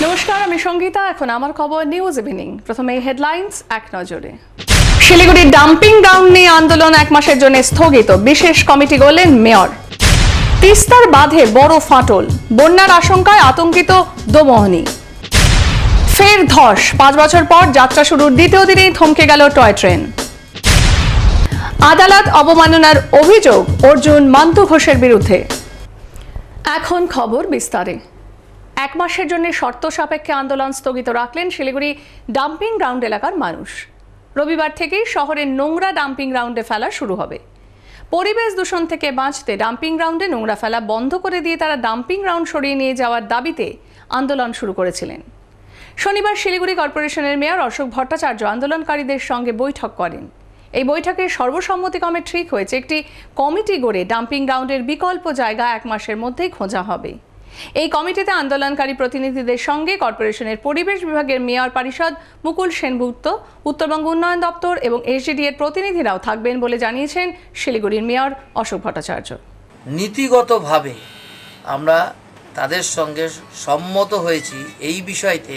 নমস্কার, আমি সঙ্গীতা। এখন আমার খবর নিউজ ইভিনিং। প্রথমে হেডলাইন্স এক নজরে। শিলিগুড়ির ডাম্পিং গ্রাউন্ড নিয়ে আন্দোলন 1 মাসের জন্য স্থগিত, বিশেষ কমিটি গড়লেন মেয়র। তিস্তার বাঁধে বড় ফাটল, বন্যার আশঙ্কায় আতঙ্কিত দোমোহনী। ফের ধস, 5 বছর পর যাত্রা শুরুর দ্বিতীয় দিনেই থমকে গেল টয় ট্রেন। আদালত অবমাননার অভিযোগ অর্জুন মান্তু ঘোষের বিরুদ্ধে। এখন খবর বিস্তারে। 1 মাসের জন্য শর্ত সাপেক্ষে আন্দোলন স্থগিত রাখলেন শিলিগুড়ি ডাম্পিং গ্রাউন্ড এলাকার মানুষ। রবিবার থেকেই শহরের নোংরা ডাম্পিং গ্রাউন্ডে ফেলা শুরু হবে। পরিবেশ দূষণ থেকে বাঁচতে ডাম্পিং গ্রাউন্ডে নোংরা ফেলা বন্ধ করে দিয়ে তারা ডাম্পিং গ্রাউন্ড সরিয়ে নিয়ে যাওয়ার দাবিতে আন্দোলন শুরু করেছিলেন। শনিবার শিলিগুড়ি কর্পোরেশনের মেয়র অশোক ভট্টাচার্য আন্দোলনকারীদের সঙ্গে বৈঠক করেন। এই বৈঠকে সর্বসম্মতিক্রমে ঠিক হয়েছে একটি কমিটি গড়ে ডাম্পিং গ্রাউন্ডের বিকল্প জায়গা 1 মাসের মধ্যেই খোঁজা হবে। এই কমিটিতে আন্দোলনকারী প্রতিনিধিদের সঙ্গে কর্পোরেশনের পরিবেশ বিভাগের মেয়র পরিষদ মুকুল সেনগুপ্ত, উত্তরবঙ্গ উন্নয়ন দপ্তর এবং এসডিডি এর প্রতিনিধিরাও থাকবেন বলে জানিয়েছেন শিলিগুড়ির মেয়র অশোক ভট্টাচার্য। নীতিগতভাবে আমরা তাদের সঙ্গে সম্মত হয়েছি এই বিষয়তে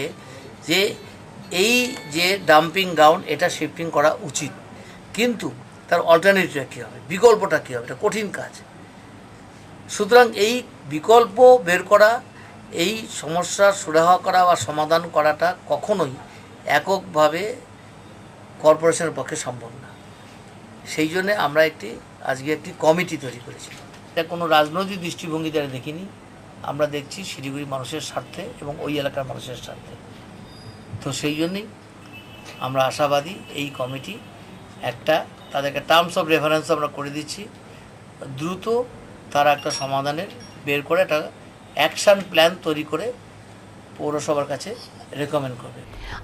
যে এই যে ডাম্পিং গ্রাউন্ড এটা শিফটিং করা উচিত, কিন্তু তার অল্টারনেটিভটা কী হবে, বিকল্পটা কী হবে, এটা কঠিন কাজ। সুতরাং এই বিকল্প বের করা, এই সমস্যার সুরাহা করা বা সমাধান করাটা কখনোই এককভাবে কর্পোরেশনের পক্ষে সম্ভব না। সেই জন্যে আমরা আজকে একটি কমিটি তৈরি করেছি। এটা কোনো রাজনৈতিক দৃষ্টিভঙ্গি দ্বারা দেখিনি, আমরা দেখছি শিলিগুড়ি মানুষের স্বার্থে এবং ওই এলাকার মানুষের স্বার্থে। তো সেই জন্যই আমরা আশাবাদী এই কমিটি তাদেরকে টার্মস অফ রেফারেন্স আমরা করে দিচ্ছি, দ্রুত তারা একটা সমাধানের বের করে একটা অ্যাকশন প্ল্যান তৈরি করে পৌরসভার কাছে রেকমেন্ড করবে।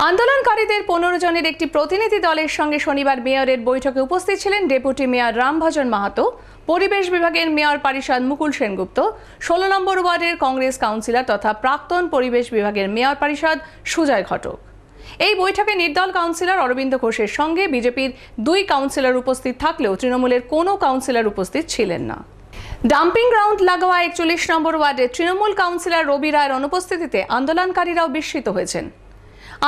আন্দোলনকারীদের 15 জনের একটি প্রতিনিধি দলের সঙ্গে শনিবার মেয়রের বৈঠকে উপস্থিত ছিলেন ডেপুটি মেয়র রামভজন মাহাতো, পরিবেশ বিভাগের মেয়র পরিষদ মুকুল সেনগুপ্ত, 16 নম্বর ওয়ার্ডের কংগ্রেস কাউন্সিলর তথা প্রাক্তন পরিবেশ বিভাগের মেয়র পরিষদ সুজয় ঘটক। এই বৈঠকে নির্দল কাউন্সিলর অরবিন্দ ঘোষের সঙ্গে বিজেপির 2 কাউন্সিলর উপস্থিত থাকলেও তৃণমূলের কোনো কাউন্সিলর উপস্থিত ছিলেন না। ডাম্পিং গ্রাউন্ড লাগোয়া 41 নম্বর ওয়ার্ডের তৃণমূল কাউন্সিলর রবি রায়ের অনুপস্থিতিতে আন্দোলনকারীরাও বিস্মিত হয়েছেন।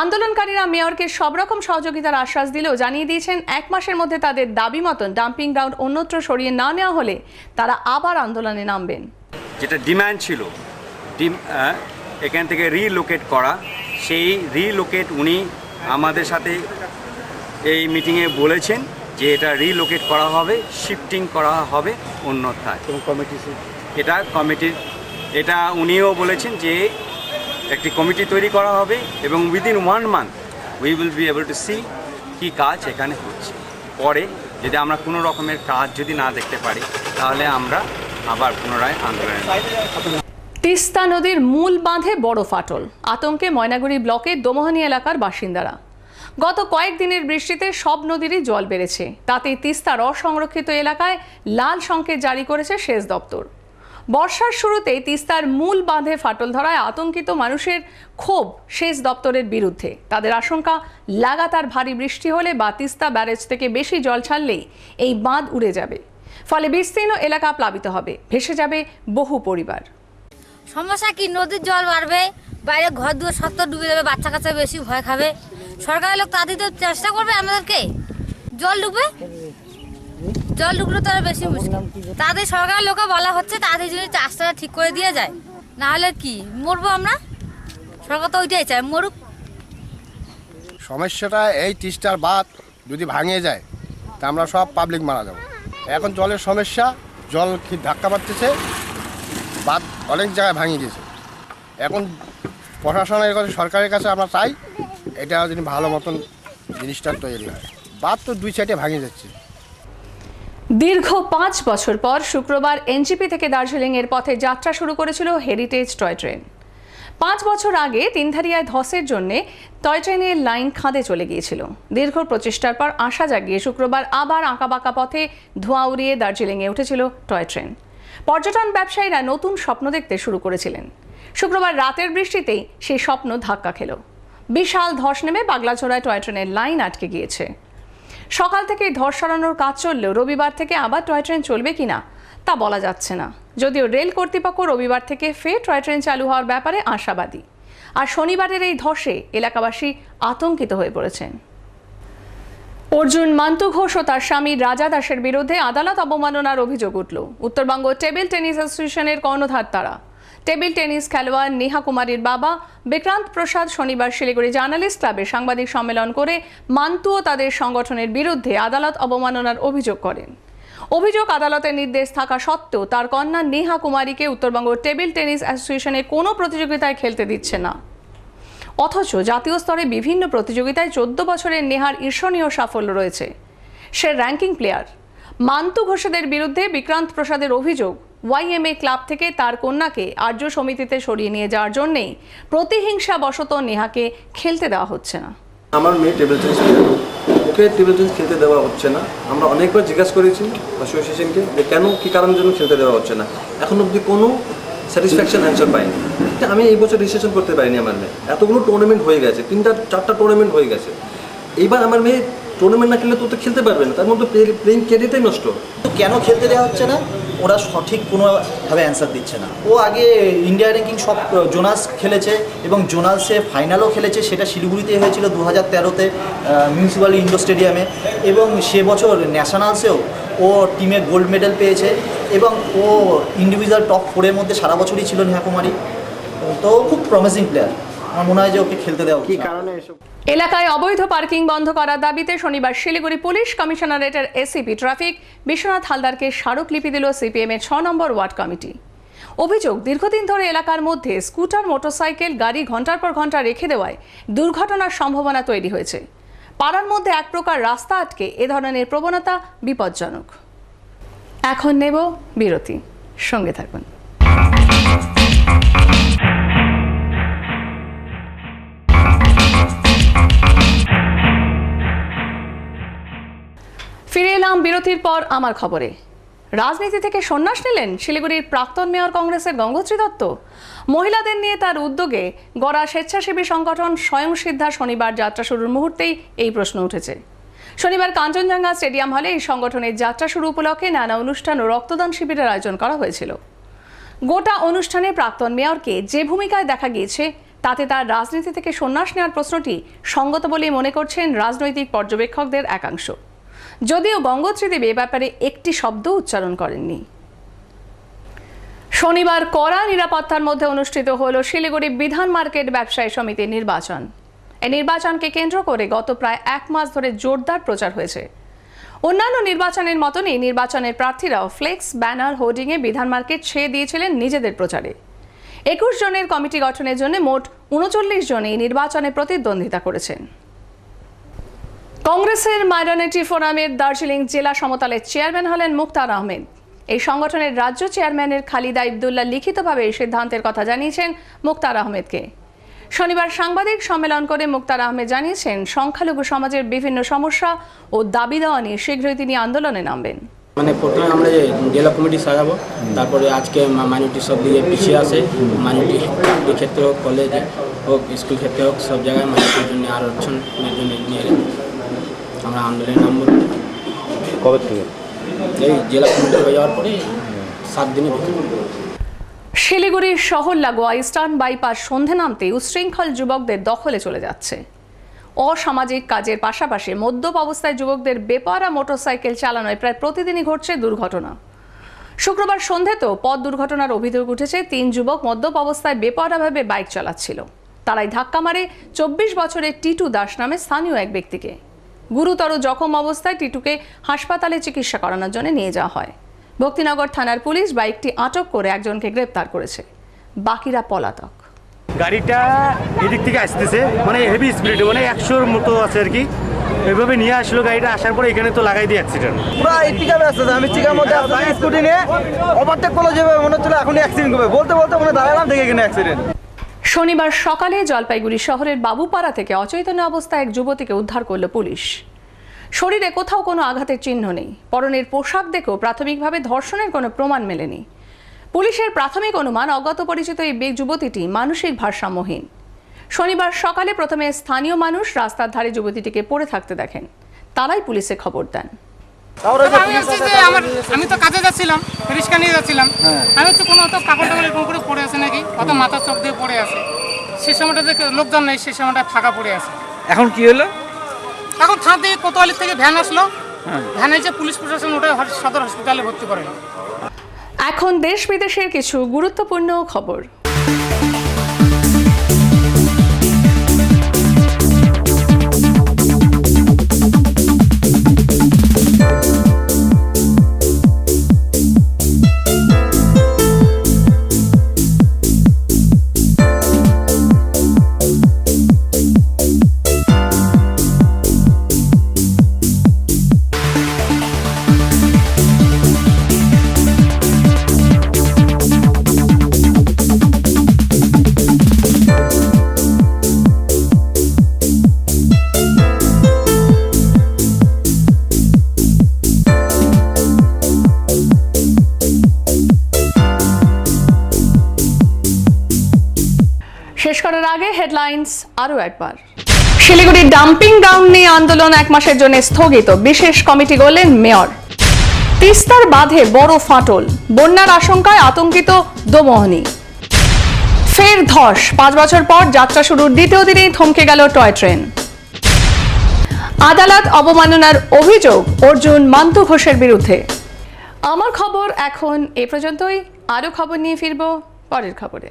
আন্দোলনকারীরা মেয়রকে সব রকম সহযোগিতার আশ্বাস দিলেও জানিয়ে দিয়েছেন 1 মাসের মধ্যে তাদের দাবি মতন ডাম্পিং গ্রাউন্ড অন্যত্র সরিয়ে না নেওয়া হলে তারা আবার আন্দোলনে নামবেন। যেটা ডিমান্ড ছিল এখান থেকে রিলোকেট করা, সেই রিলোকেট উনি আমাদের সাথে এই মিটিংয়ে বলেছেন যে এটা রিলোকেট করা হবে, শিফটিং করা হবে অন্যথায়। এটা উনিও বলেছেন যে একটি কমিটি তৈরি করা হবে এবং within 1 month we will be able to see কী কাজ এখানে হচ্ছে। পরে যদি আমরা কোনো রকমের কাজ যদি না দেখতে পারি তাহলে আমরা আবার পুনরায় আন্দোলনে। তিস্তা নদীর মূল বাঁধে বড় ফাটল, আতঙ্কে ময়নাগুড়ি ব্লকের দোমোহনী এলাকার বাসিন্দারা। গত কয়েকদিনের বৃষ্টিতে সব নদীরই জল বেড়েছে, তাতে তিস্তার অসংরক্ষিত এলাকায় লাল সংকেত জারি করেছে সেচ দপ্তর। বর্ষার শুরুতেই তিস্তার মূল বাঁধে ফাটল ধরায় আতঙ্কিত মানুষের ক্ষোভ সেচ দপ্তরের বিরুদ্ধে। তাদের আশঙ্কা, লাগাতার ভারী বৃষ্টি হলে বা তিস্তা ব্যারেজ থেকে বেশি জল ছাড়লেই এই বাঁধ উড়ে যাবে, ফলে বিস্তীর্ণ এলাকা প্লাবিত হবে, ভেসে যাবে বহু পরিবার। সমস্যা কি, নদীর জল বাড়বে, বাইরে ঘর দুয়ার সব ডুবে যাবে, বাচ্চা কাচ্চা বেশি ভয় খাবে। সরকারের লোক তাদের তো চেষ্টা করবে আমাদেরকে, জল ঢুকলে তারা বেশি মুশকিল। তাদের সরকারের লোকে বলা হচ্ছে তাদের যদি চাষটা ঠিক করে দিয়ে যায়, না হলে কি মরবো আমরা। সরকার তো ওইটাই চায়, মরুক। সমস্যাটা এই তিস্তার বাঁধ যদি ভাঙিয়ে যায় তা আমরা সব পাবলিক মারা যাবো। এখন জলের সমস্যা, জল ধাক্কা মারতেছে, বাঁধ অনেক জায়গায় ভাঙিয়ে দিয়েছে। এখন প্রশাসনের কাছে, সরকারের কাছে আমরা চাই এটা যদি ভালো মতন জিনিসটা তৈরি হয়। বাঁধ তো 2 সাইডে ভাঙিয়ে যাচ্ছে। দীর্ঘ 5 বছর পর শুক্রবার এনজিপি থেকে দার্জিলিং এর পথে যাত্রা শুরু করেছিল হেরিটেজ টয় ট্রেন। 5 বছর আগে তিনধারিয়ায় ধসের জন্য টয় ট্রেনের লাইন খাদে চলে গিয়েছিল। দীর্ঘ প্রচেষ্টার পর আশা জাগিয়ে শুক্রবার আবার আঁকাবাঁকা পথে ধোঁয়া উড়িয়ে দার্জিলিংয়ে উঠেছিল টয় ট্রেন। পর্যটন ব্যবসায়ীরা নতুন স্বপ্ন দেখতে শুরু করেছিলেন। শুক্রবার রাতের বৃষ্টিতেই সেই স্বপ্ন ধাক্কা খেল। বিশাল ধস নেমে বাগলাচড়ায় টয় ট্রেনের লাইন আটকে গিয়েছে। সকাল থেকে ধস সরানোর কাজ চললেও রবিবার থেকে আবার টয় ট্রেন চলবে কিনা তা বলা যাচ্ছে না। যদিও রেল কর্তৃপক্ষ রবিবার থেকে ফের টয় ট্রেন চালু হওয়ার ব্যাপারে আশাবাদী। আর শনিবারের এই ধসে এলাকাবাসী আতঙ্কিত হয়ে পড়েছেন। অর্জুন মান্তু ঘোষ ও তার স্বামী রাজা দাসের বিরুদ্ধে আদালত অবমাননার অভিযোগ উঠল। উত্তরবঙ্গ টেবিল টেনিস অ্যাসোসিয়েশনের কর্ণধার তারা। টেবিল টেনিস খেলোয়াড় নেহা কুমারীর বাবা বিক্রান্ত প্রসাদ শনিবার শিলিগুড়ি জার্নালিস্ট ক্লাবে সাংবাদিক সম্মেলন করে মান্তু ও তাদের সংগঠনের বিরুদ্ধে আদালত অবমাননার অভিযোগ করেন। অভিযোগ, আদালতের নির্দেশ থাকা সত্ত্বেও তার কন্যা নেহা কুমারীকে উত্তরবঙ্গ টেবিল টেনিস অ্যাসোসিয়েশনে কোনো প্রতিযোগিতায় খেলতে দিচ্ছে না। অথচ জাতীয় স্তরে বিভিন্ন প্রতিযোগিতায় 14 বছরের নেহার ঈর্ষণীয় সাফল্য রয়েছে। সে র্যাঙ্কিং প্লেয়ার। মান্তু ঘোষেদের বিরুদ্ধে বিক্রান্ত প্রসাদের অভিযোগ, ওয়াইএমএ ক্লাব থেকে তার কন্যাকে আর্য সমিতিতে সরিয়ে নিয়ে যাওয়ার জন্যেই প্রতিহিংসাবশত নেহাকে খেলতে দেওয়া হচ্ছে না। আমার মেয়ে টেবিল টেনিস প্লেয়ার, ওকে টেবিল টেনিস খেলতে দেওয়া হচ্ছে না। আমরা অনেকবার জিজ্ঞাসা করেছি অ্যাসোসিয়েশনকে যে কেন, কী কারণের জন্য খেলতে দেওয়া হচ্ছে না। এখন অবধি কোনো স্যাটিসফ্যাকশন অ্যান্সার পাইনি। আমি এই বছর রেজিস্ট্রেশন করতে পারিনি। আমার মেয়ে এতগুলো টুর্নামেন্ট হয়ে গেছে, 3-4টা টুর্নামেন্ট হয়ে গেছে। এইবার আমার মেয়ে টুর্নামেন্ট না খেললে তো খেলতে পারবে না, তার মধ্যে প্লেইং ক্যারিয়ারটাই নষ্ট। তো কেন খেলতে দেওয়া হচ্ছে না, ওরা সঠিক কোনোভাবে অ্যান্সার দিচ্ছে না। ও আগে ইন্ডিয়া র্যাঙ্কিং সব জোনাস খেলেছে এবং জোনাসে ফাইনালও খেলেছে, সেটা শিলিগুড়িতে হয়েছিল 2013-তে মিউনিসিপ্যাল ইন্ডোর স্টেডিয়ামে, এবং সে বছর ন্যাশনালসেও ও টিমে গোল্ড মেডেল পেয়েছে এবং ও ইন্ডিভিজুয়াল টপ 4-এর মধ্যে সারা বছরই ছিল নেহা কুমারী। তো খুব প্রমিসিং প্লেয়ার, আমার মনে হয় যে ওকে খেলতে দেওয়া উচিত। এলাকায় অবৈধ পার্কিং বন্ধ করার দাবিতে শনিবার শিলিগুড়ি পুলিশ কমিশনারেটের এসিপি ট্রাফিক বিশ্বনাথ হালদারকে স্মারকলিপি দিল সিপিএম এর 6 নম্বর ওয়ার্ড কমিটি। অভিযোগ, দীর্ঘদিন ধরে এলাকার মধ্যে স্কুটার, মোটরসাইকেল, গাড়ি ঘন্টার পর ঘন্টা রেখে দেওয়ায় দুর্ঘটনার সম্ভাবনা তৈরি হয়েছে। পাড়ার মধ্যে এক প্রকার রাস্তা আটকে এ ধরনের প্রবণতা বিপজ্জনক। এখন নেব বিরতি, সঙ্গে থাকুন। ফিরে এলাম বিরতির পর আমার খবরে। রাজনীতি থেকে সন্ন্যাস নিলেন শিলিগুড়ির প্রাক্তন মেয়র কংগ্রেসের গঙ্গোত্রী দত্ত। মহিলাদের নিয়ে তার উদ্যোগে গড়া স্বেচ্ছাসেবী সংগঠন স্বয়ংসিদ্ধা শনিবার যাত্রা শুরুর মুহূর্তেই এই প্রশ্ন উঠেছে। শনিবার কাঞ্চনজঙ্ঘা স্টেডিয়াম হলে এই সংগঠনের যাত্রা শুরু উপলক্ষে নানা অনুষ্ঠান ও রক্তদান শিবিরের আয়োজন করা হয়েছিল। গোটা অনুষ্ঠানে প্রাক্তন মেয়রকে যে ভূমিকায় দেখা গিয়েছে তাতে তার রাজনীতি থেকে সন্ন্যাস নেওয়ার প্রশ্নটি সঙ্গত বলেই মনে করছেন রাজনৈতিক পর্যবেক্ষকদের একাংশ। যদিও গঙ্গোত্রী দেবী এ ব্যাপারে একটি শব্দ উচ্চারণ করেননি। শনিবার কড়া নিরাপত্তার মধ্যে অনুষ্ঠিত হল শিলিগুড়ি বিধান মার্কেট ব্যবসায়ী সমিতির নির্বাচন। এই নির্বাচনকে কেন্দ্র করে গত প্রায় 1 মাস ধরে জোরদার প্রচার হয়েছে। অন্যান্য নির্বাচনের মতনই নির্বাচনের প্রার্থীরাও ফ্লেক্স, ব্যানার, হোর্ডিংয়ে বিধান মার্কেট ছেয়ে দিয়েছিলেন নিজেদের প্রচারে। 21 জনের কমিটি গঠনের জন্য মোট 39 জন এই নির্বাচনে প্রতিদ্বন্দ্বিতা করেছেন। কংগ্রেসের মাইনরিটি ফোরামের দার্জিলিং জেলা সমতলের চেয়ারম্যান হলেন মুক্তার আহমেদ। এই সংগঠনের রাজ্য চেয়ারম্যানের খালিদা ইবদুল্লাহ লিখিতভাবে এই সিদ্ধান্তের কথা জানিয়েছেন মুক্তার আহমেদকে। শনিবার সাংবাদিক সম্মেলন করে মুক্তার আহমেদ জানিয়েছেন, সংখ্যালঘু সমাজের বিভিন্ন সমস্যা ও দাবি দেওয়া নিয়ে শীঘ্রই তিনি আন্দোলনে নামবেন। মানে প্রথমে আমরা যে জেলা কমিটি সাজাবো, তারপরে আজকে মাইনরিটি সব দিকে পিছিয়ে আসে, মাইনরিটি ক্ষেত্রে হোক, কলেজে হোক, স্কুল ক্ষেত্রে হোক, সব জায়গায় মাইনরিটির জন্য আরক্ষণের জন্য নিয়ে আমরা আন্দোলনে নামবো। কবে থেকে? এই জেলা কমিটি হয়ে যাওয়ার পরে 7 দিনের ভিতরে। শিলিগুড়ির শহর লাগোয়া ইস্টার্ন বাইপাস সন্ধে নামতেই উচ্ছৃঙ্খল যুবকদের দখলে চলে যাচ্ছে। অসামাজিক কাজের পাশাপাশি মদ্যপ অবস্থায় যুবকদের বেপরোয়া মোটরসাইকেল চালানোয় প্রায় প্রতিদিনই ঘটছে দুর্ঘটনা। শুক্রবার সন্ধেতেও পথ দুর্ঘটনার অভিযোগ উঠেছে। 3 যুবক মদ্যপ অবস্থায় বেপরোয়াভাবে বাইক চালাচ্ছিল। তারাই ধাক্কা মারে 24 বছরের টিটু দাস নামে স্থানীয় এক ব্যক্তিকে। গুরুতর জখম অবস্থায় টিটুকে হাসপাতালে চিকিৎসা করানোর জন্য নিয়ে যাওয়া হয়। ভক্তিনগর থানার পুলিশ বাইকটি আটক করে একজনকে গ্রেপ্তার করেছে, বাকিরা পলাতক। গাড়িটা এদিক থেকে আসতেছে, মানে হেভি স্পিডে, মানে 100-র মতো আছে আর কি। এইভাবে নিয়ে আসলো গাড়িটা, আসার পরে এখানে তো লাগাই দিয়ে অ্যাক্সিডেন্ট। পুরো এই টিকাবে আসছে, আমি টিকার মধ্যে স্কুটি নিয়ে ওভারটেক করলো, যেভাবে মনে হচ্ছিল এখনই অ্যাক্সিডেন্ট করবে, বলতে বলতে মনে দাঁড়ালাম, দেখে এখানে অ্যাক্সিডেন্ট। শনিবার সকালে জলপাইগুড়ি শহরের বাবুপাড়া থেকে অচৈতন্য অবস্থায় এক যুবতীকে উদ্ধার করল পুলিশ। শরীরে কোথাও কোনো আঘাতের চিহ্ন নেই। পরনের পোশাক দেখেও প্রাথমিকভাবে ধর্ষণের কোনো প্রমাণ মেলেনি। পুলিশের প্রাথমিক অনুমান, অজ্ঞাত পরিচিত এই যুবতীটি মানসিক ভারসাম্যহীন। শনিবার সকালে প্রথমে স্থানীয় মানুষ রাস্তার ধারে যুবতীটিকে পড়ে থাকতে দেখেন। তারাই পুলিশে খবর দেন। আমি তো কাজে যাচ্ছিলাম, রিক্সা নিয়ে যাচ্ছিলাম। আমি হচ্ছে কোনো হয়তো কাপড় টাপড় এরকম করে পড়ে আছে নাকি, অত মাথার চোখ দিয়ে পড়ে আছে। সেই সময়টাতে লোকজন নেই, সেই সময়টা ফাঁকা পড়ে আছে। এখন কি হলো? এখন থানা থেকে কোতোয়ালি থেকে ভ্যান আসলো, ভ্যানে যে পুলিশ প্রশাসন ওটা সদর হসপিটালে ভর্তি করে। এখন দেশ বিদেশের কিছু গুরুত্বপূর্ণ খবর। শেষ করার আগে হেডলাইন্স আরও একবার। শিলিগুড়ির ডাম্পিং গ্রাউন্ড নিয়ে আন্দোলন 1 মাসের জন্য স্থগিত, বিশেষ কমিটি গড়লেন মেয়র। তিস্তার বাঁধে বড় ফাটল, বন্যার আশঙ্কায় আতঙ্কিত দোমোহনী। ফের ধস, 5 বছর পর যাত্রা শুরুর দ্বিতীয় দিনেই থমকে গেল টয় ট্রেন। আদালত অবমাননার অভিযোগ অর্জুন মান্তু ঘোষের বিরুদ্ধে। আমার খবর এখন এ পর্যন্তই। আরও খবর নিয়ে ফিরব পরের খবরে।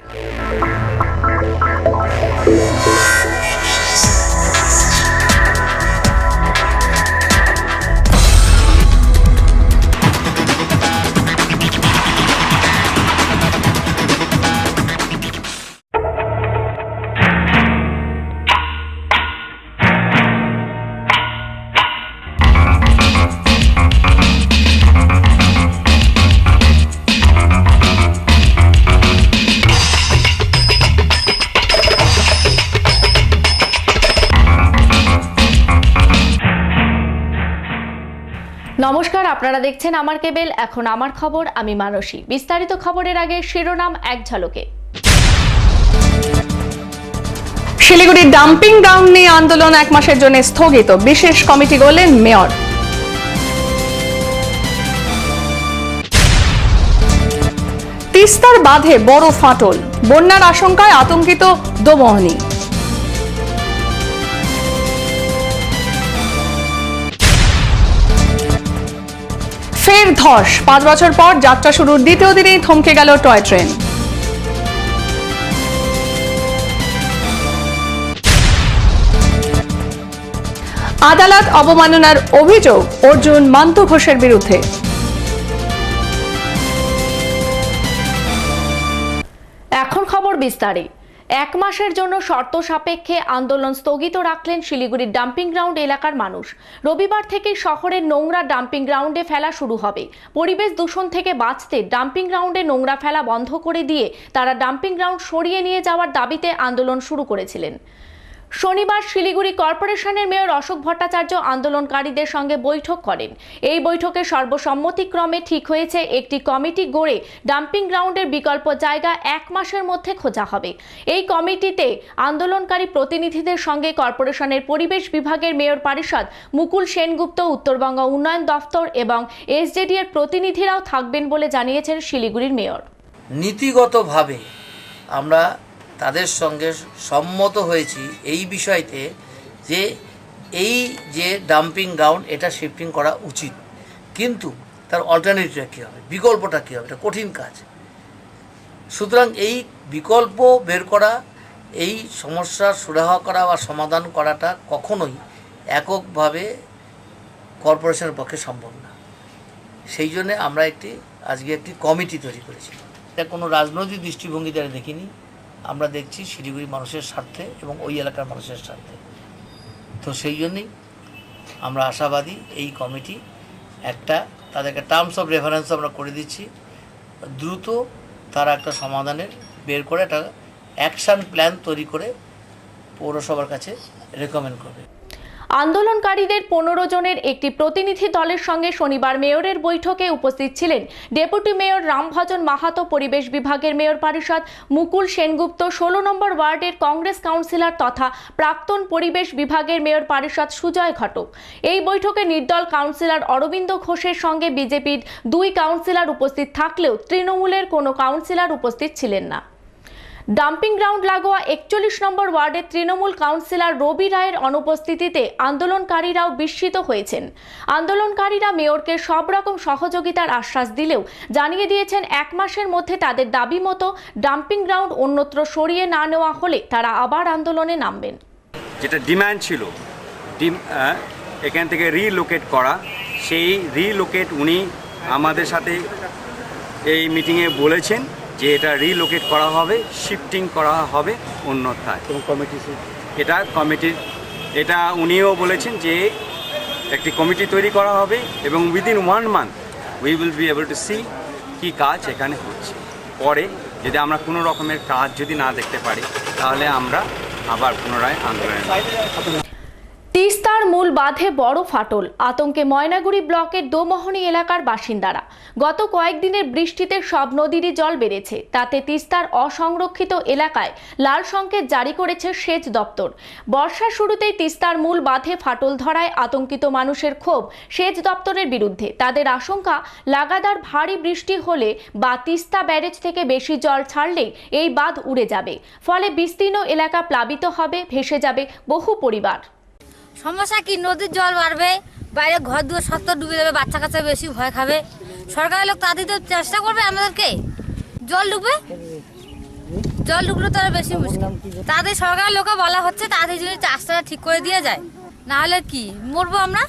নমস্কার, আপনারা দেখছেন আমার কেবেল। এখন আমার খবর, আমি মানসী। বিস্তারিত খবরের আগে শিরোনাম এক ঝলকে। শিলিগুড়ির ডাম্পিং গ্রাউন্ড নিয়ে আন্দোলন 1 মাসের জন্য স্থগিত, বিশেষ কমিটি গড়লেন মেয়র। তিস্তার বাঁধে বড় ফাটল, বন্যার আশঙ্কায় আতঙ্কিত দোমোহনী। ফের ধস, 5 বছর পর যাত্রা শুরুর দ্বিতীয় দিনেই থমকে গেল টয় ট্রেন। আদালত অবমাননার অভিযোগ অর্জুন মান্তু ঘোষের বিরুদ্ধে। এখন খবর বিস্তারে। 1 মাসের জন্য শর্ত সাপেক্ষে আন্দোলন স্থগিত রাখলেন শিলিগুড়ির ডাম্পিং গ্রাউন্ড এলাকার মানুষ। রবিবার থেকে শহরের নোংরা ডাম্পিং গ্রাউন্ডে ফেলা শুরু হবে। পরিবেশ দূষণ থেকে বাঁচতে ডাম্পিং গ্রাউন্ডে নোংরা ফেলা বন্ধ করে দিয়ে তারা ডাম্পিং গ্রাউন্ড সরিয়ে নিয়ে যাওয়ার দাবিতে আন্দোলন শুরু করেছিলেন। শনিবার শিলিগুড়ি কর্পোরেশনের মেয়র অশোক ভট্টাচার্য আন্দোলনকারীদের সঙ্গে বৈঠক করেন। এই বৈঠকে সর্বসম্মতিক্রমে ঠিক হয়েছে একটি কমিটি গড়ে ডাম্পিং গ্রাউন্ডের বিকল্প জায়গা 1 মাসের মধ্যে খোঁজা হবে। এই কমিটিতে আন্দোলনকারী প্রতিনিধিদের সঙ্গে কর্পোরেশনের পরিবেশ বিভাগের মেয়র পরিষদ মুকুল সেনগুপ্ত, উত্তরবঙ্গ উন্নয়ন দফতর এবং এসজেডি এর প্রতিনিধিরাও থাকবেন বলে জানিয়েছেন শিলিগুড়ির মেয়র। নীতিগতভাবে আমরা তাদের সঙ্গে সম্মত হয়েছি এই বিষয়তে যে এই যে ডাম্পিং গ্রাউন্ড এটা শিফটিং করা উচিত, কিন্তু তার অল্টারনেটিভটা কী হবে, বিকল্পটা কী হবে, এটা কঠিন কাজ। সুতরাং এই বিকল্প বের করা, এই সমস্যার সুরাহা করা বা সমাধান করাটা কখনোই এককভাবে কর্পোরেশনের পক্ষে সম্ভব না। সেই জন্যে আমরা আজকে একটি কমিটি তৈরি করেছি। এটা কোনো রাজনৈতিক দৃষ্টিভঙ্গি দ্বারা দেখিনি, আমরা দেখছি শিলিগুড়ি মানুষের স্বার্থে এবং ওই এলাকার মানুষের স্বার্থে। তো সেই জন্যই আমরা আশাবাদী এই কমিটি তাদেরকে টার্মস অফ রেফারেন্স আমরা করে দিচ্ছি, দ্রুত তারা একটা সমাধানের বের করে একটা অ্যাকশন প্ল্যান তৈরি করে পৌরসভার কাছে রেকমেন্ড করবে। আন্দোলনকারীদের 15 জনের একটি প্রতিনিধি দলের সঙ্গে শনিবার মেয়রের বৈঠকে উপস্থিত ছিলেন ডেপুটি মেয়র রামভজন মাহাতো, পরিবেশ বিভাগের মেয়র পরিষদ মুকুল সেনগুপ্ত, 16 নম্বর ওয়ার্ডের কংগ্রেস কাউন্সিলর তথা প্রাক্তন পরিবেশ বিভাগের মেয়র পরিষদ সুজয় ঘটক। এই বৈঠকে নির্দল কাউন্সিলর অরবিন্দ ঘোষের সঙ্গে বিজেপির 2 কাউন্সিলর উপস্থিত থাকলেও তৃণমূলের কোনো কাউন্সিলর উপস্থিত ছিলেন না। ডাম্পিং গ্রাউন্ড লাগোয়া 41 নম্বর ওয়ার্ডের তৃণমূল কাউন্সিলর রবি রায়ের অনুপস্থিতিতে আন্দোলনকারীরাও বিস্মিত হয়েছেন। আন্দোলনকারীরা মেয়রকে সব রকম সহযোগিতার আশ্বাস দিলেও জানিয়ে দিয়েছেন 1 মাসের মধ্যে তাদের দাবি মতো ডাম্পিং গ্রাউন্ড অন্যত্র সরিয়ে না নেওয়া হলে তারা আবার আন্দোলনে নামবেন। যেটা ডিমান্ড ছিল এখান থেকে রিলোকেট করা, সেই রিলোকেট উনি আমাদের সাথে এই মিটিংয়ে বলেছেন যে এটা রিলোকেট করা হবে, শিফটিং করা হবে অন্যথায়। এটা উনিও বলেছেন যে একটি কমিটি তৈরি করা হবে এবং within 1 month we will be able to see কী কাজ এখানে হচ্ছে। পরে যদি আমরা কোনো রকমের কাজ যদি না দেখতে পারি তাহলে আমরা আবার পুনরায় আন্দোলনে। তিস্তার মূল বাঁধে বড় ফাটল, আতঙ্কে ময়নাগুড়ি ব্লকের দোমোহনী এলাকার বাসিন্দারা। গত কয়েকদিনের বৃষ্টিতে সব নদীরই জল বেড়েছে, তাতে তিস্তার অসংরক্ষিত এলাকায় লাল সংকেত জারি করেছে সেচ দপ্তর। বর্ষার শুরুতেই তিস্তার মূল বাঁধে ফাটল ধরায় আতঙ্কিত মানুষের ক্ষোভ সেচ দপ্তরের বিরুদ্ধে। তাদের আশঙ্কা, লাগাতার ভারী বৃষ্টি হলে বা তিস্তা ব্যারেজ থেকে বেশি জল ছাড়লেই এই বাঁধ উড়ে যাবে, ফলে বিস্তীর্ণ এলাকা প্লাবিত হবে, ভেসে যাবে বহু পরিবার। সমস্যা কি, নদীর জল বাড়বে, বাইরে ঘর দুয়ার সত্তর ডুবে যাবে, বাচ্চা কাচ্চা বেশি ভয় খাবে। সরকারের লোক তাদের তো চেষ্টা করবে আমাদেরকে, জল ঢুকলে তারা বেশি মুশকিল। তাদের সরকারের লোকে বলা হচ্ছে তাদের যদি চাষটা ঠিক করে দিয়ে যায়, না হলে কি মরবো আমরা।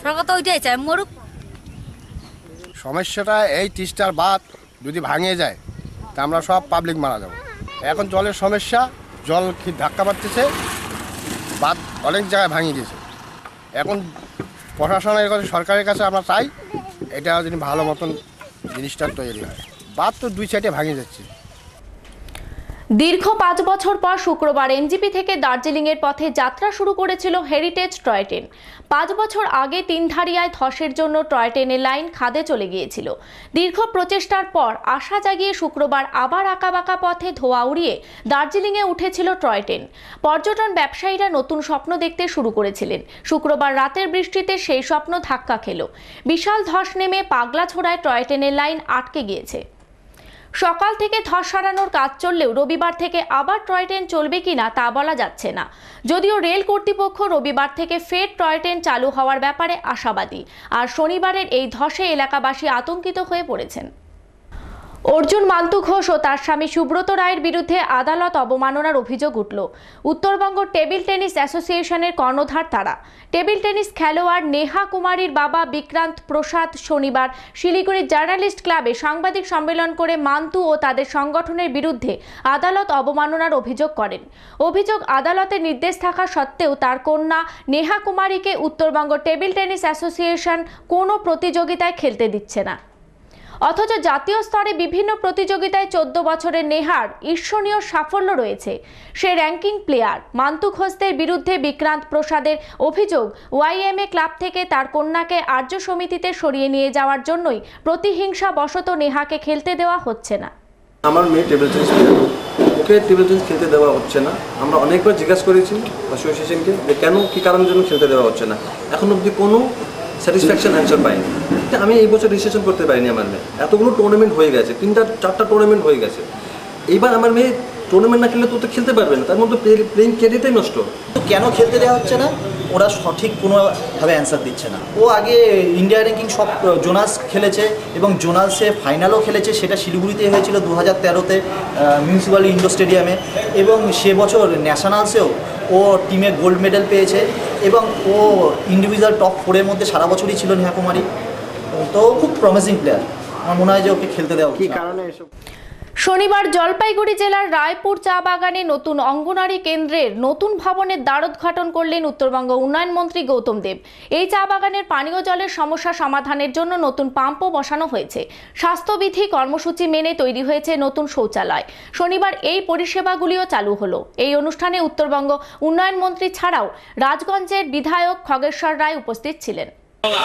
সরকার তো ওইটাই চায়, মরুক। সমস্যাটা এই তিস্তার বাঁধ যদি ভাঙিয়ে যায় তা আমরা সব পাবলিক মারা যাব। এখন জলের সমস্যা, জল ধাক্কা পাচ্ছে, বাঁধ অনেক জায়গায় ভাঙিয়ে দিয়েছে। এখন প্রশাসনের কাছে, সরকারের কাছে আমরা চাই এটা যদি ভালো মতন জিনিসটা তৈরি হয়। বাঁধ তো 2 সাইডে ভাঙিয়ে যাচ্ছে। দীর্ঘ 5 বছর পর শুক্রবার এনজিপি থেকে দার্জিলিংয়ের পথে যাত্রা শুরু করেছিল হেরিটেজ টয় ট্রেন। 5 বছর আগে তিনধারিয়ায় ধসের জন্য টয় ট্রেনের লাইন খাদে চলে গিয়েছিল। দীর্ঘ প্রচেষ্টার পর আশা জাগিয়ে শুক্রবার আবার আঁকাবাঁকা পথে ধোঁয়া উড়িয়ে দার্জিলিংয়ে উঠেছিল টয় ট্রেন। পর্যটন ব্যবসায়ীরা নতুন স্বপ্ন দেখতে শুরু করেছিলেন। শুক্রবার রাতের বৃষ্টিতে সেই স্বপ্ন ধাক্কা খেল। বিশাল ধস নেমে পাগলাছোড়ায় টয় ট্রেনের লাইন আটকে গিয়েছে। সকাল থেকে ধস সারানোর কাজ চললেও রবিবার থেকে আবার টয় ট্রেন চলবে কিনা তা বলা যাচ্ছে না। যদিও রেল কর্তৃপক্ষ রবিবার থেকে ফের টয় ট্রেন চালু হওয়ার ব্যাপারে আশাবাদী। আর শনিবারের এই ধসে এলাকাবাসী আতঙ্কিত হয়ে পড়েছেন। অর্জুন মান্তু ঘোষ ও তার স্বামী সুব্রত রায়ের বিরুদ্ধে আদালত অবমাননার অভিযোগ উঠল। উত্তরবঙ্গ টেবিল টেনিস অ্যাসোসিয়েশনের কর্ণধার তারা। টেবিল টেনিস খেলোয়াড় নেহা কুমারীর বাবা বিক্রান্ত প্রসাদ শনিবার শিলিগুড়ির জার্নালিস্ট ক্লাবে সাংবাদিক সম্মেলন করে মান্তু ও তাদের সংগঠনের বিরুদ্ধে আদালত অবমাননার অভিযোগ করেন। অভিযোগ, আদালতের নির্দেশ থাকা সত্ত্বেও তার কন্যা নেহা কুমারীকে উত্তরবঙ্গ টেবিল টেনিস অ্যাসোসিয়েশন কোনো প্রতিযোগিতায় খেলতে দিচ্ছে না। অথচ জাতীয় স্তরে বিভিন্ন প্রতিযোগিতায় 14 বছরের নেহার ঈর্ষণীয় সাফল্য রয়েছে। সে র্যাঙ্কিং প্লেয়ার। মান্তু ঘোষদের বিরুদ্ধে বিক্রান্ত প্রসাদের অভিযোগ, ওয়াইএমএ ক্লাব থেকে তার কন্যাকে আর্য সমিতিতে সরিয়ে নিয়ে যাওয়ার জন্যই প্রতিহিংসা বশত নেহাকে খেলতে দেওয়া হচ্ছে না। আমার মেয়ে টেবিল টেনিস প্লেয়ার, ওকে টেবিল টেনিস খেলতে দেওয়া হচ্ছে না। আমরা অনেকবার জিজ্ঞাসা করেছি অ্যাসোসিয়েশনকে যে কেন, কী কারণের জন্য খেলতে দেওয়া হচ্ছে না। এখন অবধি কোনো স্যাটিসফ্যাকশন অ্যান্সার পাইনি। আমি এই বছর রেজিস্ট্রেশন করতে পারিনি। আমার মেয়ে এতগুলো টুর্নামেন্ট হয়ে গেছে, 3-4টা টুর্নামেন্ট হয়ে গেছে। এইবার আমার মেয়ে টুর্নামেন্ট না খেললে তো খেলতে পারবে না, তার মধ্যে প্লেইং ক্যারিয়ারটাই নষ্ট। কেন খেলতে দেওয়া হচ্ছে না, ওরা সঠিক কোনোভাবে অ্যান্সার দিচ্ছে না। ও আগে ইন্ডিয়া র্যাঙ্কিং সব জোনাস খেলেছে এবং জোনাসে ফাইনালও খেলেছে, সেটা শিলিগুড়িতে হয়েছিল 2013-তে মিউনিসিপ্যাল ইন্ডোর স্টেডিয়ামে। এবং সে বছর ন্যাশনালসেও ও টিমে গোল্ড মেডেল পেয়েছে এবং ও ইন্ডিভিজুয়াল টপ 4-এর মধ্যে সারা বছরই ছিল নেহা কুমারী। তো খুব প্রমিসিং প্লেয়ার, আমার মনে হয় যে ওকে খেলতে দেওয়া। কী কারণে এসব? শনিবার জলপাইগুড়ি জেলার রায়পুর চা বাগানে নতুন অঙ্গনারী কেন্দ্রের নতুন ভবনের দ্বারোদ্ঘাটন করলেন উত্তরবঙ্গ উন্নয়ন মন্ত্রী গৌতম দেব। এই চা বাগানের পানীয় জলের সমস্যা সমাধানের জন্য নতুন পাম্পও বসানো হয়েছে। স্বাস্থ্যবিধি কর্মসূচি মেনে তৈরি হয়েছে নতুন শৌচালয়। শনিবার এই পরিষেবাগুলিও চালু হলো। এই অনুষ্ঠানে উত্তরবঙ্গ উন্নয়ন মন্ত্রী ছাড়াও রাজগঞ্জের বিধায়ক খগেশ্বর রায় উপস্থিত ছিলেন।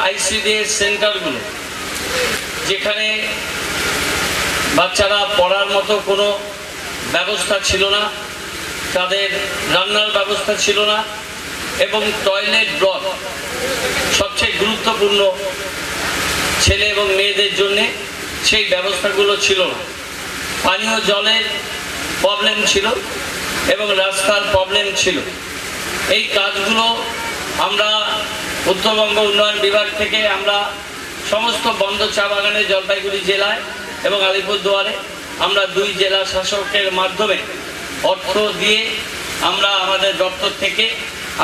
আইসিডিএস সেন্টারগুলো, যেখানে বাচ্চারা পড়ার মতো কোনো ব্যবস্থা ছিল না, তাদের রান্নার ব্যবস্থা ছিল না এবং টয়লেট ব্লক সবচেয়ে গুরুত্বপূর্ণ ছেলে এবং মেয়েদের জন্যে, সেই ব্যবস্থাগুলো ছিল না। পানীয় জলের প্রবলেম ছিল এবং রাস্তার প্রবলেম ছিল। এই কাজগুলো আমরা উত্তরবঙ্গ উন্নয়ন বিভাগ থেকে আমরা সমস্ত বন্ধ চা বাগানে জলপাইগুড়ি জেলায় এবং আলিপুরদুয়ারে আমরা 2 জেলা শাসকের মাধ্যমে অর্থ দিয়ে আমরা আমাদের দপ্তর থেকে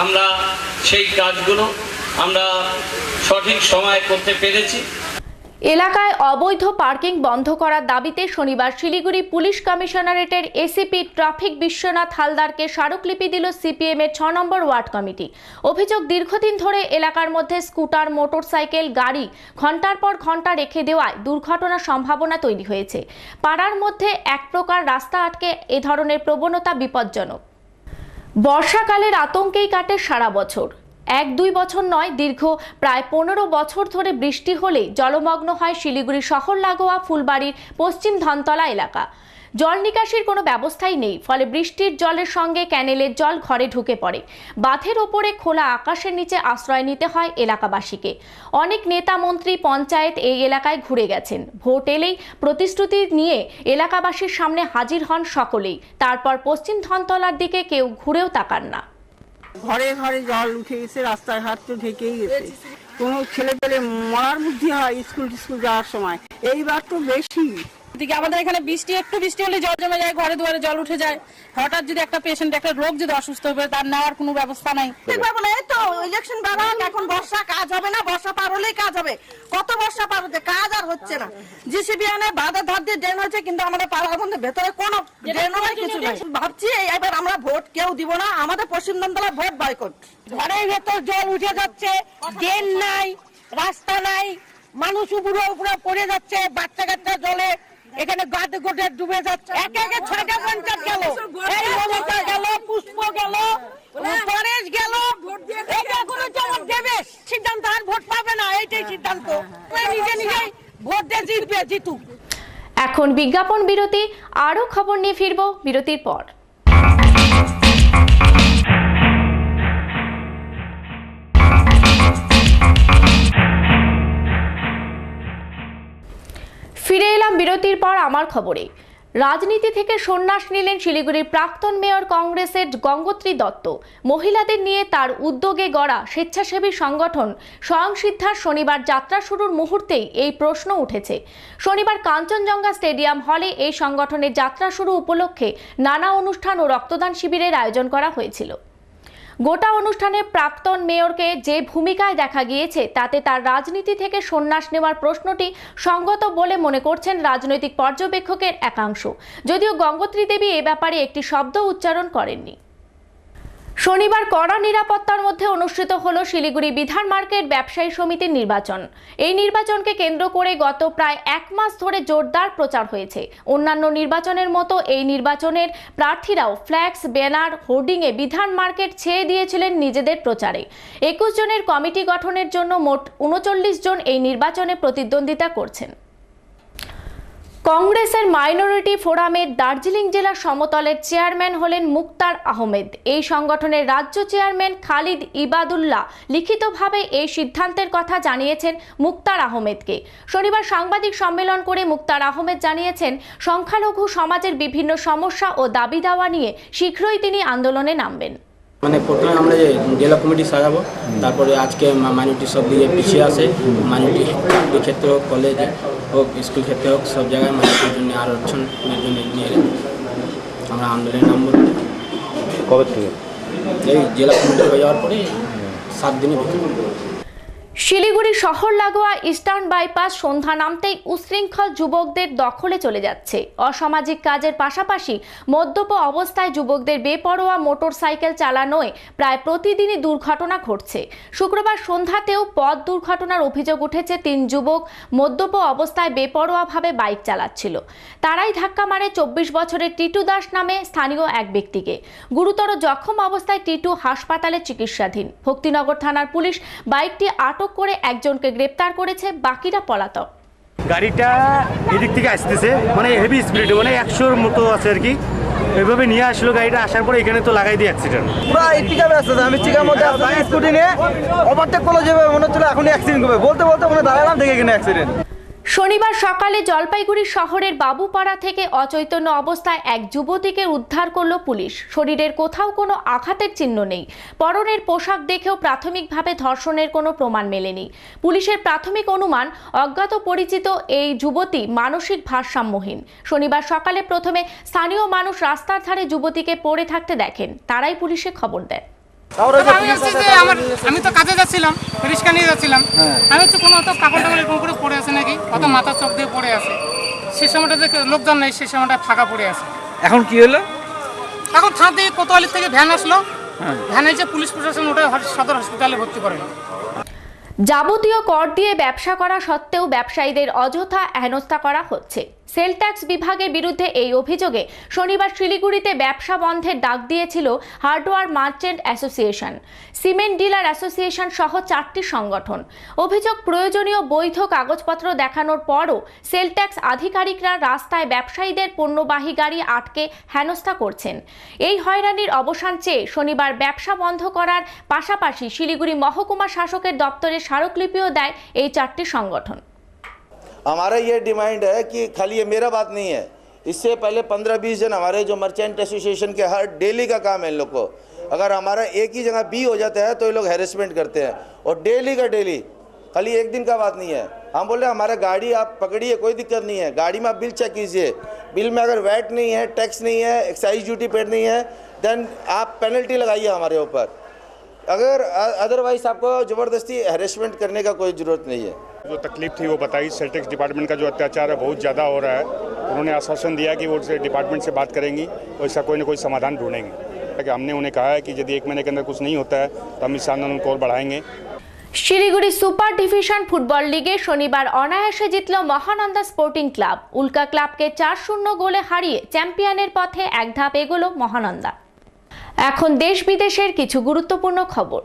আমরা সেই কাজগুলো আমরা সঠিক সময়ে করতে পেরেছি। এলাকায় অবৈধ পার্কিং বন্ধ করার দাবিতে শনিবার শিলিগুড়ি পুলিশ কমিশনারেটের এসিপি ট্রাফিক বিশ্বনাথ হালদারকে স্মারকলিপি দিল সিপিএম এর 6 নম্বর ওয়ার্ড কমিটি। অভিযোগ, দীর্ঘদিন ধরে এলাকার মধ্যে স্কুটার, মোটরসাইকেল, গাড়ি ঘন্টার পর ঘন্টা রেখে দেওয়ায় দুর্ঘটনার সম্ভাবনা তৈরি হয়েছে। পাড়ার মধ্যে এক প্রকার রাস্তা আটকে এ ধরনের প্রবণতা বিপজ্জনক। বর্ষাকালের আতঙ্কেই কাটে সারা বছর। 1-2 বছর নয়, দীর্ঘ প্রায় 15 বছর ধরে বৃষ্টি হলে জলমগ্ন হয় শিলিগুড়ি শহর লাগোয়া ফুলবাড়ির পশ্চিম ধনতলা এলাকা। জল নিকাশির কোনো ব্যবস্থাই নেই, ফলে বৃষ্টির জলের সঙ্গে ক্যানেলের জল ঘরে ঢুকে পড়ে। বাঁধের ওপরে খোলা আকাশের নিচে আশ্রয় নিতে হয় এলাকাবাসীকে। অনেক নেতা, মন্ত্রী, পঞ্চায়েত এই এলাকায় ঘুরে গেছেন। ভোট এলেই প্রতিশ্রুতি নিয়ে এলাকাবাসীর সামনে হাজির হন সকলেই, তারপর পশ্চিম ধনতলার দিকে কেউ ঘুরেও তাকান না। ঘরে ঘরে জল উঠে গেছে, রাস্তাঘাট তো ঢেকেই গেছে। কোনো ছেলে পেলে মরার বুদ্ধি হয় স্কুল যাওয়ার সময়, এইবার তো বেশি। দিকে আমাদের এখানে একটু বৃষ্টি হলে জল জমে যায়, ঘরে দুয়ারে জল উঠে যায়। হঠাৎ যদি একটা পেশেন্ট, একটা রোগ যদি অসুস্থ হয়ে পড়ে, তার নেওয়ার কোনো ব্যবস্থা নাই। এই তো ইলেকশন বাড়াক, এখন বর্ষা, কাজ হবে না, বর্ষা পার হলেই কাজ হবে। কত বর্ষা পার হচ্ছে, কাজ আর হচ্ছে না। জিসিবি আনে বাঁধের ধার দিয়ে ড্রেন হচ্ছে, কিন্তু আমাদের পাড়ার মধ্যে ভেতরে কোনো ড্রেনও নাই, কিছু নাই। ভাবছি এবার আমরা ভোট কেউ দিব না, আমাদের পশ্চিম ধনতলা ভোট বয়কট। ঘরের ভেতর জল উঠে যাচ্ছে, ড্রেন নাই, রাস্তা নাই, মানুষ উপরে উপরে পড়ে যাচ্ছে, বাচ্চা কাচ্চা জলে এখানে গাতে গোটে ডুবে যাচ্ছে। এক একে 6টা পঞ্চায়েত গেল, এই মমতা গেল, পুষ্প গেল, পরেশ গেল, এটা কোনো জবাব দেবে? সিদ্ধান্ত আর ভোট পাবে না, এইটাই সিদ্ধান্ত। নিজে নিজেই ভোট দিয়ে জিতবে, জিতুক। এখন বিজ্ঞাপন বিরতি, আরো খবর নিয়ে ফিরবো বিরতির পর। ফিরে এলাম বিরতির পর আমার খবরে। রাজনীতি থেকে সন্ন্যাস নিলেন শিলিগুড়ির প্রাক্তন মেয়র কংগ্রেসের গঙ্গোত্রী দত্ত। মহিলাদের নিয়ে তার উদ্যোগে গড়া স্বেচ্ছাসেবী সংগঠন স্বয়ংসিদ্ধার শনিবার যাত্রা শুরুর মুহূর্তেই এই প্রশ্ন উঠেছে। শনিবার কাঞ্চনজঙ্ঘা স্টেডিয়াম হলে এই সংগঠনের যাত্রা শুরু উপলক্ষে নানা অনুষ্ঠান ও রক্তদান শিবিরের আয়োজন করা হয়েছিল। গোটা অনুষ্ঠানে প্রাক্তন মেয়রকে যে ভূমিকায় দেখা গিয়েছে তাতে তার রাজনীতি থেকে সন্ন্যাস নেওয়ার প্রশ্নটি সঙ্গত বলে মনে করছেন রাজনৈতিক পর্যবেক্ষকের একাংশ, যদিও গঙ্গোত্রী দেবী এ ব্যাপারে একটি শব্দ উচ্চারণ করেননি। শনিবার কড়া নিরাপত্তার মধ্যে অনুষ্ঠিত হলো শিলিগুড়ি বিধান মার্কেট ব্যবসায়ী সমিতির নির্বাচন। এই নির্বাচনকে কেন্দ্র করে গত প্রায় 1 মাস ধরে জোরদার প্রচার হয়েছে। অন্যান্য নির্বাচনের মতো এই নির্বাচনের প্রার্থীরাও ফ্ল্যাক্স, ব্যানার, হোর্ডিংয়ে বিধান মার্কেট ছেয়ে দিয়েছিলেন নিজেদের প্রচারে। 21 জনের কমিটি গঠনের জন্য মোট 39 জন এই নির্বাচনে প্রতিদ্বন্দ্বিতা করছেন। কংগ্রেসের মাইনরিটি ফোরামের দার্জিলিং জেলা সমতলের চেয়ারম্যান হলেন মুক্তার আহমেদ। এই সংগঠনের রাজ্য চেয়ারম্যান খালিদ ইবাদুল্লাহ লিখিতভাবে এই সিদ্ধান্তের কথা জানিয়েছেন মুক্তার আহমেদকে। শনিবার সাংবাদিক সম্মেলন করে মুক্তার আহমেদ জানিয়েছেন, সংখ্যালঘু সমাজের বিভিন্ন সমস্যা ও দাবি দাওয়া নিয়ে শীঘ্রই তিনি আন্দোলনে নামবেন। মানে প্রথমে আমরা যে জেলা কমিটি সাজাবো, তারপরে আজকে মাইনরিটি সব দিকে পিছিয়ে আসে, মাইনরিটি ক্ষেত্রে হোক, কলেজে হোক, স্কুল ক্ষেত্রে হোক, সব জায়গায় মাইনরিটির জন্য আরক্ষণের জন্য নিয়ে আমরা আন্দোলনে নামবো। কবে থেকে? এই জেলা কমিটি হয়ে যাওয়ার পরে 7 দিনের ভিতরে। শিলিগুড়ি শহর লাগোয়া ইস্টার্ন বাইপাস সন্ধ্যা নামতেই উশৃঙ্খল যুবকদের দখলে চলে যাচ্ছে। অসামাজিক কাজের পাশাপাশি মদ্যপ অবস্থায় যুবকদের বেপরোয়া মোটরসাইকেল চালানোয় প্রায় প্রতিদিনই দুর্ঘটনা ঘটছে। শুক্রবার সন্ধ্যাতেও পথ দুর্ঘটনার অভিযোগ উঠেছে। 3 যুবক মদ্যপ অবস্থায় বেপরোয়াভাবে বাইক চালাচ্ছিল। তারাই ধাক্কা মারে 24 বছরের টিটু দাস নামে স্থানীয় এক ব্যক্তিকে। গুরুতর জখম অবস্থায় টিটু হাসপাতালে চিকিৎসাধীন। ভক্তিনগর থানার পুলিশ বাইকটি আটক করে একজনকে গ্রেপ্তার করেছে, বাকিরা পলাতক। গাড়িটা এদিক থেকে আসতেছে, মানে হেভি স্পিডে, মানে 100-র মতো আছে আর কি। এভাবে নিয়ে আসলো, গাড়িটা আসার পরে এখানে তো লাগাই দিয়ে অ্যাক্সিডেন্ট। পুরো টিকাবে আসছে, আমি টিকার মধ্যে স্কুটি নিয়ে ওভারটেক করলো, যেভাবে মনে হচ্ছিল এখনই অ্যাক্সিডেন্ট করবে, বলতে বলতে মনে দাঁড়ালাম, দেখে এখানে অ্যাক্সিডেন্ট। শনিবার সকালে জলপাইগুড়ি শহরের বাবুপাড়া থেকে অচৈতন্য অবস্থায় এক যুবতীকে উদ্ধার করল পুলিশ। শরীরের কোথাও কোনো আঘাতের চিহ্ন নেই। পরনের পোশাক দেখেও প্রাথমিকভাবে ধর্ষণের কোনো প্রমাণ মেলেনি। পুলিশের প্রাথমিক অনুমান, অজ্ঞাত পরিচিত এই যুবতী মানসিক ভারসাম্যহীন। শনিবার সকালে প্রথমে স্থানীয় মানুষ রাস্তার ধারে যুবতীকে পড়ে থাকতে দেখেন, তারাই পুলিশে খবর দেন। আমি তো কাজে যাচ্ছিলাম, রিক্সা নিয়ে যাচ্ছিলাম, আমি হচ্ছে কোনো অত কাপড় টাপড় এরকম করে পড়ে আছে নাকি, অত মাথার চোখ দিয়ে পড়ে আছে। সে সময়টা দেখে লোকজন নেই, সে সময়টা ফাঁকা পড়ে আছে। এখন কি হলো? এখন থানা থেকে কোতোয়ালি থেকে ভ্যান আসলো, ভ্যান এসে পুলিশ প্রশাসন ওটা সদর হসপিটালে ভর্তি করে। যাবতীয় কর দিয়ে ব্যবসা করা সত্ত্বেও ব্যবসায়ীদের অযথা হেনস্থা করা হচ্ছে। সেল ট্যাক্স বিভাগের বিরুদ্ধে এই অভিযোগে শনিবার শিলিগুড়িতে ব্যবসা বন্ধের ডাক দিয়েছিল hardware merchant association, cement dealer association সহ 4টি সংগঠন। অভিযোগ, প্রয়োজনীয় বৈধ কাগজপত্র দেখানোর পরও সেল ট্যাক্স আধিকারিকরা রাস্তায় ব্যবসায়ীদের পণ্যবাহী গাড়ি আটকে হেনস্থা করছেন। এই হয়রানির অবসান চেয়ে শনিবার ব্যবসা বন্ধ করার পাশাপাশি শিলিগুড়ি মহকুমা শাসকের দপ্তরে স্মারকলিপিও দেয় এই 4টি সংগঠন। हमारा ये डिमांड है कि खाली ये मेरा बात नहीं है, इससे पहले 15-20 जन हमारे जो मर्चेंट एसोसिएशन के हर डेली का काम है इन लोग को। अगर हमारा एक ही जगह बी हो जाता है तो ये लोग हैरेसमेंट करते हैं, और डेली का डेली, खाली एक दिन का बात नहीं है। हम बोले हमारा गाड़ी आप पकड़िए, कोई दिक्कत नहीं है, गाड़ी में आप बिल चेक कीजिए, बिल में अगर वैट नहीं है, टैक्स नहीं है, एक्साइज ड्यूटी पेड नहीं है, देन आप पेनल्टी लगाइए हमारे ऊपर। अगर अदरवाइज आपको ज़बरदस्ती हैरेसमेंट करने का कोई ज़रूरत नहीं है। जो तकलीफ थी वो बताई, सेल टैक्स डिपार्टमेंट का जो अत्याचार है बहुत ज़्यादा हो रहा है। उन्होंने आश्वासन दिया कि वो डिपार्टमेंट से बात करेंगी और इसका कोई ना कोई समाधान ढूंढेंगे। हमने उन्हें कहा है कि यदि 1 महीने के अंदर कुछ नहीं होता है तो हम इस आंदोलन को और बढ़ाएंगे। শিলিগুড়ি সুপার ডিভিশন ফুটবল লিগে শনিবার অনায়াসে জিতল মহানন্দা স্পোর্টিং ক্লাব। উল্কা ক্লাবকে 4-0 গোলে হারিয়ে চ্যাম্পিয়নের পথে এক ধাপ এগোলো মহানন্দা। এখন দেশ বিদেশের কিছু গুরুত্বপূর্ণ খবর।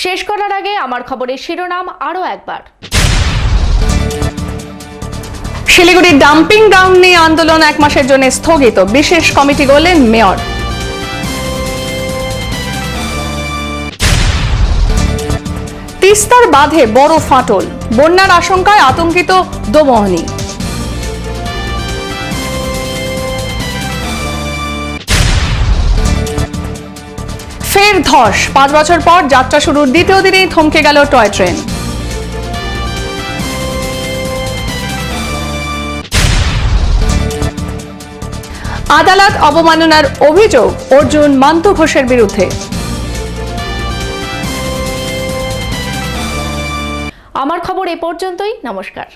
শেষ করার আগে আমার খবরের শিরোনাম আরো একবার। শিলিগুড়ির ডাম্পিং গ্রাউন্ড নিয়ে আন্দোলন 1 মাসের জন্য স্থগিত, বিশেষ কমিটি গড়লেন মেয়র। তিস্তার বাঁধে বড় ফাটল, বন্যার আশঙ্কায় আতঙ্কিত দোমোহনী। ফের ধস, 5 বছর পর যাত্রা শুরুর দ্বিতীয় দিনেই থমকে গেল টয় ট্রেন। আদালত অবমাননার অভিযোগ অর্জুন মান্তু ঘোষের বিরুদ্ধে। আমার খবর এ পর্যন্তই, নমস্কার।